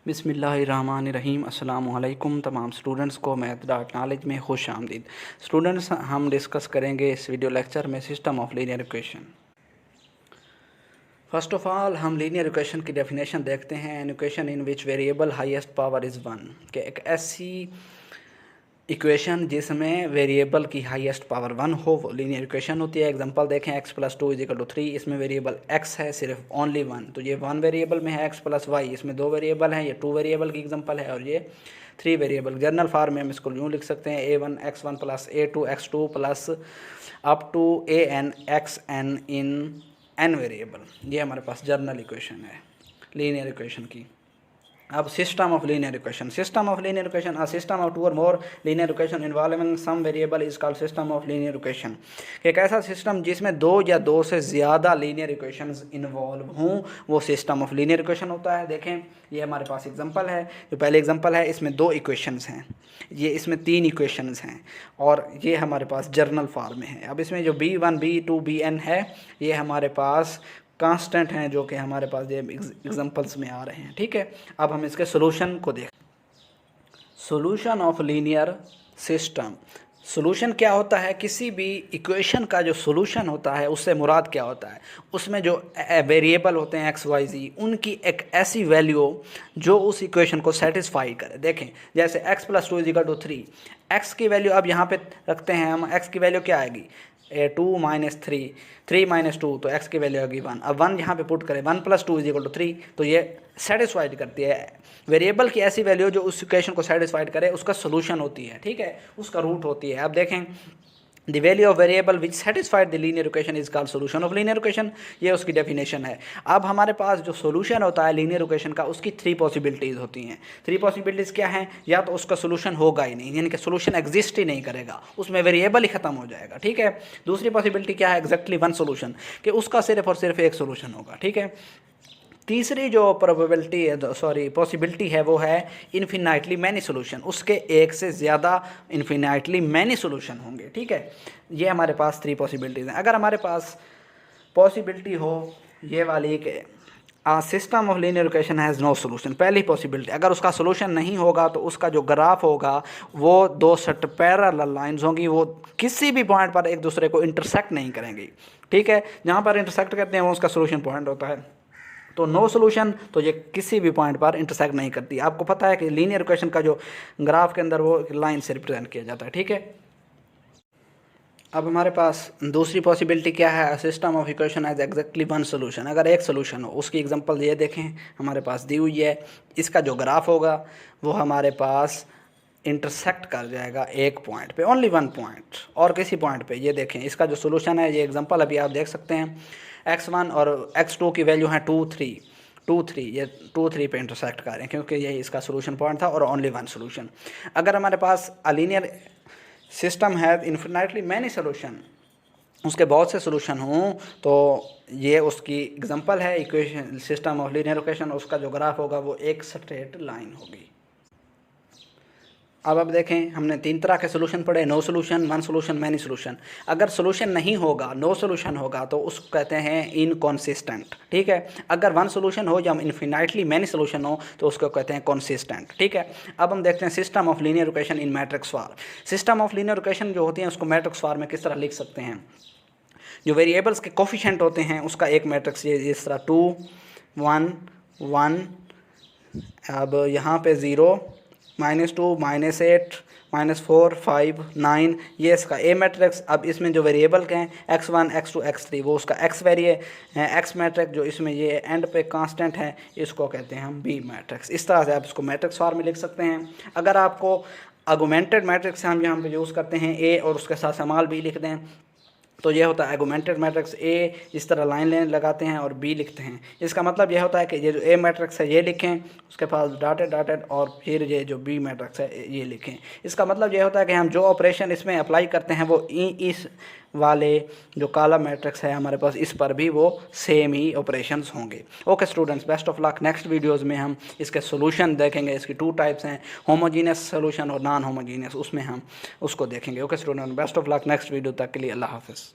बिस्मिल्लाहिर्रहमानिर्रहीम। अस्सलामु अलैकुम तमाम स्टूडेंट्स को मैथ डॉट नॉलेज में खुश आमदीद। स्टूडेंट्स, हम डिस्कस करेंगे इस वीडियो लेक्चर में system of linear equation. First of all हम लीनियर इक्वेशन की डेफिनेशन देखते हैं। An equation in which variable highest power is 1, कि एक ऐसी इक्वेशन जिसमें वेरिएबल की हाईएस्ट पावर 1 हो वो लीनियर इक्वेशन होती है। एग्जांपल देखें, x + 2 = 3, इसमें वेरिएबल x है सिर्फ ओनली 1, तो ये 1 वेरिएबल में है। x + y, इसमें 2 वेरिएबल हैं, ये 2 वेरिएबल की एग्जांपल है, और ये 3 वेरिएबल। जनरल फार्म में हम इसको यूँ लिख सकते हैं, a1 x1 + a2 x2 plus up to an xn in n variable. ये हमारे पास जर्नल इक्वेशन है लीनियर इक्वेशन की। अब system of linear equation. System of linear equation, a system of 2 और more linear equation involving some variable is called system of linear equation. एक ऐसा system जिसमें 2 या 2 से ज़्यादा लीनियर इक्वेशंस इन्वॉल्व हों वो सिस्टम ऑफ लीनियर इक्वेशन होता है। देखें, ये हमारे पास एग्जांपल है। जो पहले एग्जांपल है इसमें 2 इक्वेशंस हैं, ये इसमें 3 इक्वेशंस हैं, और ये हमारे पास जर्नल फॉर्म में है। अब इसमें जो b1 b2 bn है ये हमारे पास कांस्टेंट हैं जो कि हमारे पास ये एग्जांपल्स में आ रहे हैं। ठीक है, अब हम इसके सोल्यूशन को देखें। Solution of linear system. Solution क्या होता है? किसी भी इक्वेशन का जो सोल्यूशन होता है उससे मुराद क्या होता है? उसमें जो वेरिएबल होते हैं x y z, उनकी एक ऐसी वैल्यू जो उस इक्वेशन को सेटिस्फाई करे। देखें, जैसे x + 2 = 3, x की वैल्यू अब यहाँ पे रखते हैं हम। x की वैल्यू क्या आएगी? 2 - 3, 3 - 2, तो x की वैल्यू आएगी 1। अब 1 यहाँ पे पुट करें, 1 + 2 = 3, तो ये सेटिस्फाइड करती है। वेरिएबल की ऐसी वैल्यू जो उस इक्वेशन को सेटिस्फाइड करे उसका सोल्यूशन होती है। ठीक है, उसका रूट होती है। अब देखें, the value of variable which satisfied the linear equation is called solution of linear equation. ये उसकी डेफिनेशन है। अब हमारे पास जो सोल्यूशन होता है लीनियर इक्वेशन का, उसकी 3 पॉसिबिलिटीज़ होती हैं। 3 पॉसिबिलिटीज़ क्या हैं? या तो उसका सोल्यूशन होगा ही नहीं, यानी कि सोल्यूशन एग्जिस्ट ही नहीं करेगा, उसमें वेरिएबल ही खत्म हो जाएगा। ठीक है। दूसरी पॉसिबिलिटी क्या है? एग्जैक्टली 1 सोल्यूशन, कि उसका सिर्फ और सिर्फ एक सोल्यूशन होगा। ठीक है। तीसरी जो पॉसिबिलिटी है वो है इन्फिनाइटली मैनी सोल्यूशन, उसके एक से ज़्यादा इन्फिनाइटली मैनी सोल्यूशन होंगे। ठीक है, ये हमारे पास 3 पॉसिबिलिटीज़ हैं। अगर हमारे पास पॉसिबिलिटी हो ये वाली कि system of linear equation has no solution, पहली पॉसिबिलिटी, अगर उसका सोल्यूशन नहीं होगा तो उसका जो ग्राफ होगा वो 2 सेट पैरेलल लाइंस होंगी, वो किसी भी पॉइंट पर एक दूसरे को इंटरसेक्ट नहीं करेंगी। ठीक है, जहाँ पर इंटरसेक्ट करते हैं वो उसका सोल्यूशन पॉइंट होता है। तो नो सोल्यूशन, तो ये किसी भी पॉइंट पर इंटरसेक्ट नहीं करती। आपको पता है कि लीनियर इक्वेशन का जो ग्राफ के अंदर वो लाइन से रिप्रेजेंट किया जाता है। ठीक है। अब हमारे पास दूसरी पॉसिबिलिटी क्या है? System of equation has exactly 1 solution, अगर एक सोल्यूशन हो। उसकी एग्जांपल ये देखें, हमारे पास दी हुई है। इसका जो ग्राफ होगा वो हमारे पास इंटरसेक्ट कर जाएगा एक पॉइंट पे, ओनली 1 पॉइंट, और किसी पॉइंट पे। ये देखें, इसका जो सोल्यूशन है, ये एग्जांपल अभी आप देख सकते हैं। x1 और x2 की वैल्यू है 2 3, ये 2 3 पे इंटरसेक्ट कर रहे हैं क्योंकि यही इसका सोल्यूशन पॉइंट था, और ओनली 1 सोल्यूशन। अगर हमारे पास अ लीनियर सिस्टम है इन्फिनाइटली मैनी सोल्यूशन, उसके बहुत से सोल्यूशन हों, तो ये उसकी एग्जांपल है equation system of linear equation. उसका जो ग्राफ होगा वो एक स्ट्रेट लाइन होगी। अब देखें, हमने 3 तरह के सोल्यूशन पढ़े, no solution, 1 solution, many solution. अगर सोल्यूशन नहीं होगा, नो सोल्यूशन होगा, तो उसको कहते हैं इनकॉन्सिस्टेंट। ठीक है। अगर 1 सोल्यूशन हो या इन्फिनाइटली मैनी सोल्यूशन हो तो उसको कहते हैं कॉन्सिस्टेंट। ठीक है। अब हम देखते हैं system of linear equation in matrix form. System of linear equation जो होती हैं उसको मैट्रिक्स फॉर्म में किस तरह लिख सकते हैं? जो वेरिएबल्स के कोफिशिएंट होते हैं उसका एक मैट्रिक्स ये इस तरह 2 1 1, अब यहाँ पे 0 -2 -8 -4 5 9, ये इसका ए मैट्रिक्स। अब इसमें जो वेरिएबल के हैं x1 x2 x3, वो उसका एक्स मैट्रिक्स, जो इसमें ये एंड पे कांस्टेंट है, इसको कहते हैं हम बी मैट्रिक्स। इस तरह से आप इसको मैट्रिक्स फॉर्म में लिख सकते हैं। अगर आपको आर्गुमेंटेड मैट्रिक्स हम यहाँ पे यूज़ करते हैं ए और उसके साथ समाल बी लिख दें, तो ये होता है आर्गुमेंटेड मैट्रिक्स। ए इस तरह लाइन लगाते हैं और बी लिखते हैं। इसका मतलब यह होता है कि ये जो ए मैट्रिक्स है ये लिखें, उसके पास डॉटेड और फिर ये जो बी मैट्रिक्स है ये लिखें। इसका मतलब यह होता है कि हम जो ऑपरेशन इसमें अप्लाई करते हैं वो इस वाले जो कॉलम मैट्रिक्स है हमारे पास, इस पर भी वो सेम ही ऑपरेशंस होंगे। Okay students, best of luck. Next videos में हम इसके सोल्यूशन देखेंगे। इसकी 2 टाइप्स हैं, होमोजीनियस सोल्यूशन और नॉन होमोजीनियस, उसमें हम उसको देखेंगे। Okay student, best of luck. Next video तक के लिए अल्लाह हाफिज़।